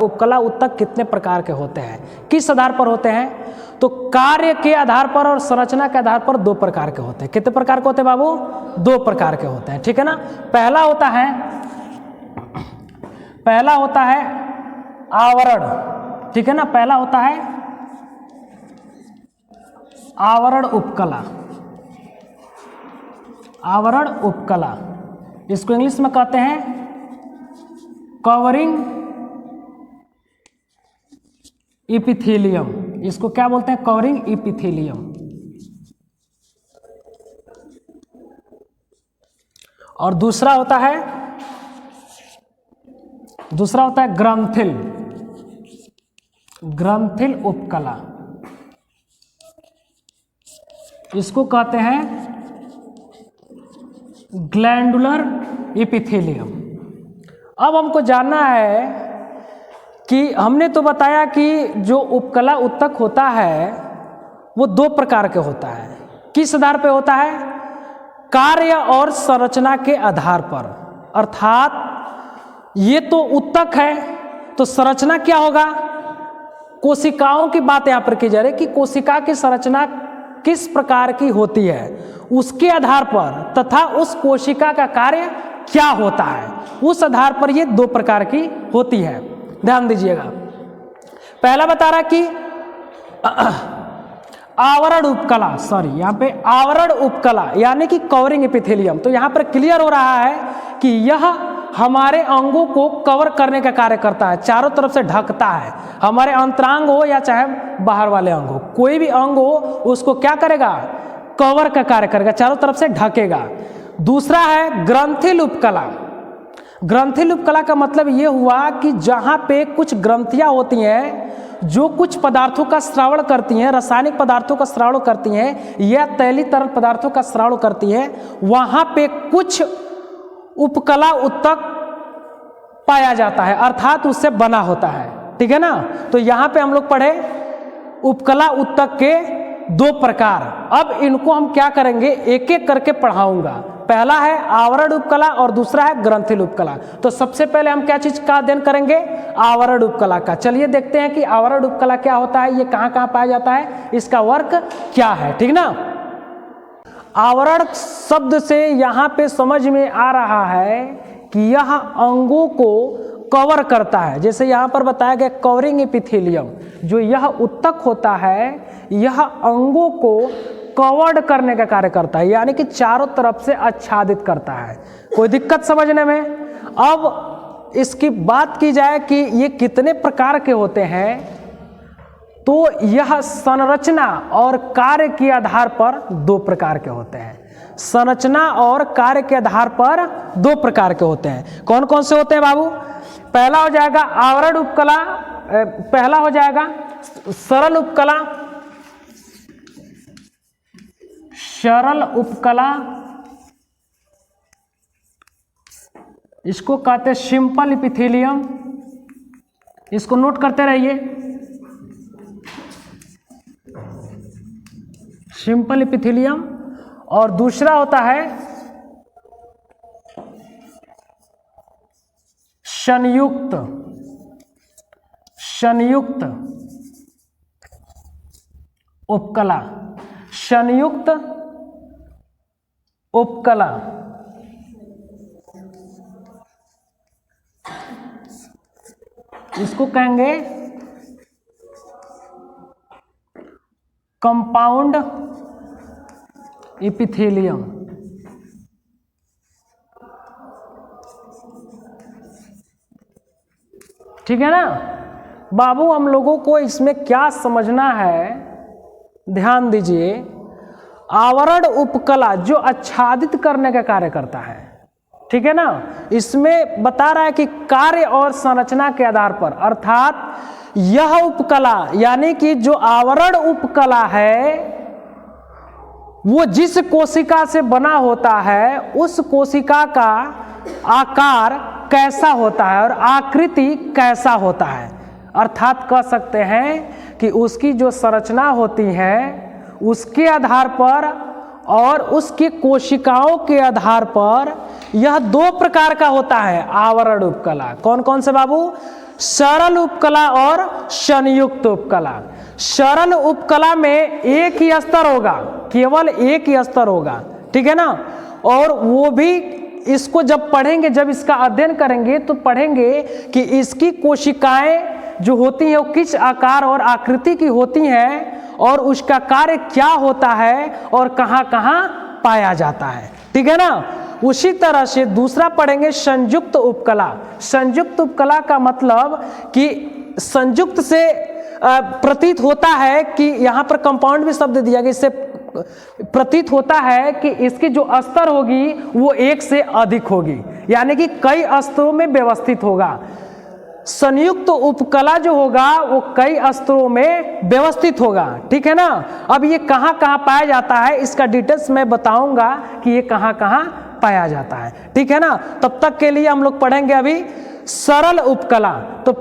उपकला उत्तक कितने प्रकार के होते हैं, किस आधार पर होते हैं? तो कार्य के आधार पर और संरचना के आधार पर दो प्रकार के होते हैं। कितने प्रकार के होते हैं बाबू? दो प्रकार के होते हैं, ठीक है ना। पहला होता है आवरण, ठीक है ना। पहला होता है आवरण उपकला। आवरण उपकला, इसको इंग्लिश में कहते हैं कवरिंग इपिथेलियम। इसको क्या बोलते हैं? Covering epithelium. और दूसरा होता है ग्रंथिल, ग्रंथिल उपकला। इसको कहते हैं ग्लैंडुलर इपिथेलियम। अब हमको जानना है कि हमने तो बताया कि जो उपकला उत्तक होता है वो दो प्रकार के होता है। किस आधार पे होता है? कार्य और संरचना के आधार पर। अर्थात ये तो उत्तक है, तो संरचना क्या होगा? कोशिकाओं की बात यहाँ पर की जा रही है कि कोशिका की संरचना किस प्रकार की होती है, उसके आधार पर तथा उस कोशिका का कार्य क्या होता है, उस आधार पर ये दो प्रकार की होती है। ध्यान दीजिएगा। पहला बता रहा कि आवरण उपकला, यहाँ पे आवरण उपकला यानी कि कवरिंग एपिथेलियम। तो यहाँ पर क्लियर हो रहा है कि यह हमारे अंगों को कवर करने का कार्य करता है, चारों तरफ से ढकता है। हमारे अंतरांग हो या चाहे बाहर वाले अंग हो, कोई भी अंग हो उसको क्या करेगा? कवर का कार्य करेगा, चारों तरफ से ढकेगा। दूसरा है ग्रंथिल उपकला। ग्रंथिल उपकला का मतलब ये हुआ कि जहाँ पे कुछ ग्रंथियाँ होती हैं जो कुछ पदार्थों का स्रावण करती हैं, रासायनिक पदार्थों का स्रावण करती हैं या तैलीय तरल पदार्थों का स्रावण करती हैं, वहाँ पे कुछ उपकला उत्तक पाया जाता है, अर्थात उससे बना होता है, ठीक है ना। तो यहाँ पे हम लोग पढ़े उपकला उत्तक के दो प्रकार। अब इनको हम क्या करेंगे? एक एक करके पढ़ाऊंगा। पहला है आवरण उपकला और दूसरा है ग्रंथिल उपकला। तो सबसे पहले हम क्या चीज का अध्ययन करेंगे? आवरण उपकला का। चलिए देखते हैं कि आवरण उपकला क्या होता है, ये कहाँ कहाँ पाया जाता है, इसका वर्क क्या है, ठीक ना। आवरण शब्द से यहाँ पे समझ में आ रहा है कि यह अंगों को कवर करता है। जैसे यहाँ पर बताया गया कवरिंग एपिथेलियम, जो यह उत्तक होता है यह अंगों को कवर्ड करने का कार्य करता है, यानी कि चारों तरफ से आच्छादित करता है। कोई दिक्कत समझने में? अब इसकी बात की जाए कि ये कितने प्रकार के होते हैं, तो यह संरचना और कार्य के आधार पर दो प्रकार के होते हैं। संरचना और कार्य के आधार पर दो प्रकार के होते हैं। कौन कौन से होते हैं बाबू? पहला हो जाएगा आवरण उपकला, पहला हो जाएगा सरल उपकला, सरल उपकला, इसको कहते हैं सिंपल एपिथेलियम। इसको नोट करते रहिए, सिंपल एपिथेलियम। और दूसरा होता है संयुक्त, संयुक्त उपकला, संयुक्त उपकला। इसको कहेंगे कंपाउंड एपिथेलियम। ठीक है ना बाबू। हम लोगों को इसमें क्या समझना है, ध्यान दीजिए। आवरण उपकला जो आच्छादित करने का कार्य करता है, ठीक है ना। इसमें बता रहा है कि कार्य और संरचना के आधार पर, अर्थात यह उपकला यानी कि जो आवरण उपकला है वो जिस कोशिका से बना होता है उस कोशिका का आकार कैसा होता है और आकृति कैसा होता है। अर्थात कह सकते हैं कि उसकी जो संरचना होती है उसके आधार पर और उसके कोशिकाओं के आधार पर यह दो प्रकार का होता है आवरण उपकला। कौन कौन से बाबू? सरल उपकला और संयुक्त उपकला। सरल उपकला में एक ही स्तर होगा, केवल एक ही स्तर होगा, ठीक है ना। और वो भी इसको जब पढ़ेंगे, जब इसका अध्ययन करेंगे तो पढ़ेंगे कि इसकी कोशिकाएं जो होती हैं वो किस आकार और आकृति की होती हैं और उसका कार्य क्या होता है और कहाँ कहाँ पाया जाता है, ठीक है ना। उसी तरह से दूसरा पढ़ेंगे संयुक्त उपकला। संयुक्त उपकला का मतलब कि संयुक्त से प्रतीत होता है कि यहाँ पर कंपाउंड भी शब्द दिया गया, इससे प्रतीत होता है कि इसकी जो स्तर होगी वो एक से अधिक होगी, यानी कि कई स्तरों में व्यवस्थित होगा। संयुक्त उपकला जो होगा वो कई स्तरों में व्यवस्थित होगा, ठीक है ना। अब ये कहाँ कहाँ पाया जाता है इसका डिटेल्स मैं बताऊंगा कि ये कहाँ कहाँ पाया जाता है, ठीक है ना। तब तक के लिए हम लोग पढ़ेंगे अभी सरल उपकला। तो